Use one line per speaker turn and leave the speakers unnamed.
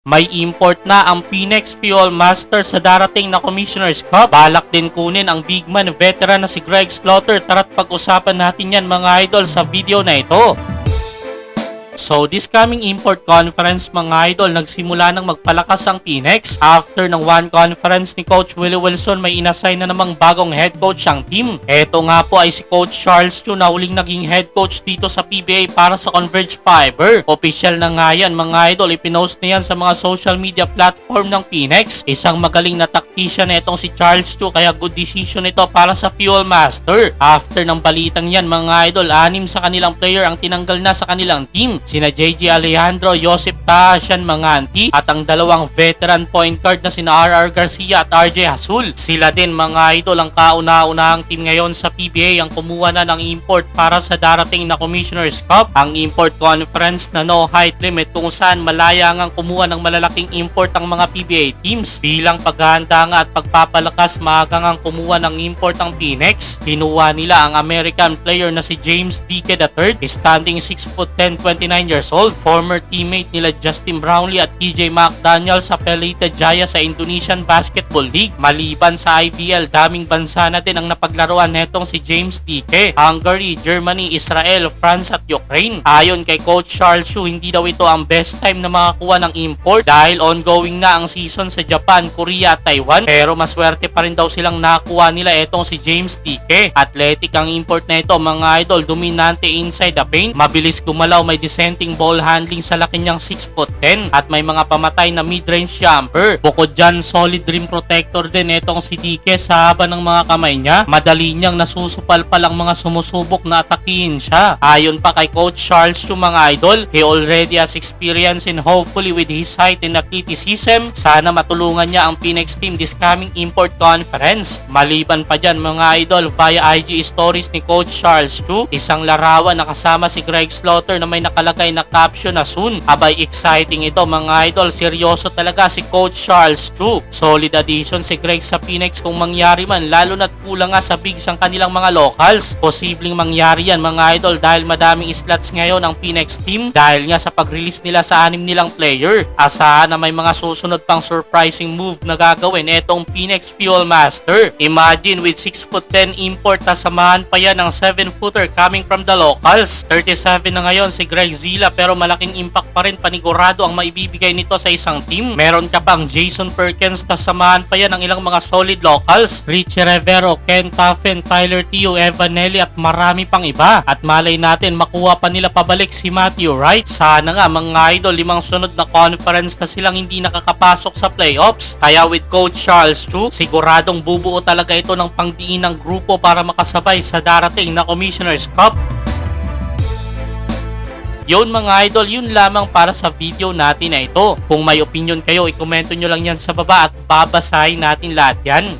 May import na ang Phoenix Fuel Master sa darating na Commissioner's Cup. Balak din kunin ang big man veteran na si Greg Slaughter. Tara't pag-usapan natin yan mga idol sa video na ito. So this coming import conference mga idol, nagsimula nang magpalakas ang Phoenix. After ng one conference ni Coach Willie Wilson, may inassign na namang bagong head coach ang team. Ito nga po ay si Coach Charles Chu na huling naging head coach dito sa PBA para sa Converge Fiber. Official na nga yan mga idol, ipinost na yan sa mga social media platform ng Phoenix. Isang magaling na tactician na itong si Charles Chu, kaya good decision ito para sa Fuel Master. After ng balitang yan mga idol, 6 sa kanilang player ang tinanggal na sa kanilang team. Sina JJ Alejandro, Joseph Tahasian Manganti at ang dalawang veteran point guard na sina RR Garcia at RJ Hasul. Sila din mga idol ang kauna-unahang team ngayon sa PBA ang kumuha na ng import para sa darating na Commissioner's Cup. Ang import conference na no height limit kung saan malaya ngang kumuha ng malalaking import ang mga PBA teams. Bilang paghahanda nga at pagpapalakas, maaga ngang kumuha ng import ang Phoenix. Kinuha nila ang American player na si James Dike III, standing 6'10", 29 years old. Former teammate nila Justin Brownlee at TJ McDaniel sa Pelita Jaya sa Indonesian Basketball League. Maliban sa IBL, daming bansa na din ang napaglaruan netong si James Dike. Hungary, Germany, Israel, France at Ukraine. Ayon kay Coach Charles Chu, hindi daw ito ang best time na makakuha ng import dahil ongoing na ang season sa Japan, Korea at Taiwan. Pero maswerte pa rin daw silang nakuha nila itong si James Dike. Athletic ang import na ito mga idol, dominante inside the paint, mabilis gumalaw, may dissenting ball handling sa laki niyang 6'10" at may mga pamatay na mid-range jumper. Bukod dyan, solid rim protector din itong si Dike sa haba ng mga kamay niya. Madali niyang nasusupal pa lang mga sumusubok na atakihin siya. Ayon pa kay Coach Charles Chu mga idol, he already has experience and hopefully with his height and athleticism, sana matulungan niya ang Phoenix team this coming import conference. Maliban pa dyan mga idol, via IG stories ni Coach Charles Chu, isang larawan na kasama si Greg Slaughter na may nakalagay na caption na soon. Abay, exciting ito mga idol, seryoso talaga si Coach Charles Chu. Solid addition si Greg sa Phoenix kung mangyari man, lalo na't kulang nga sa bigs ang kanilang mga locals. Posibleng mangyari yan mga idol dahil madaming slots ngayon ang Phoenix team dahil nga sa pag-release nila sa 6 nilang player. Asahan na may mga susunod pang surprising move na gagawin etong Phoenix Fuel Master. Imagine with 6'10" import na samahan pa yan ng 7-footer coming from the locals. 37 na ngayon si Greg Zilla pero malaking impact pa rin, panigurado ang maibibigay nito sa isang team. Meron ka pang Jason Perkins na samahan pa yan ng ilang mga solid locals, Richie Rivero, Ken Taffen, Tyler Teo, Evan Nelly at marami pang iba. At malay natin makuha pa nila pabalik si Matthew Wright. Sana nga mga idol, 5 sunod na conference na silang hindi nakakapasok sa playoffs. Kaya with Coach Charles Chu, siguradong bubuo talaga ito ng pangdiin ng grupo para makasabay sa darating na Commissioner's Cup. Yun mga idol, yun lamang para sa video natin na ito. Kung may opinion kayo, i-komento nyo lang yan sa baba at babasahin natin lahat yan.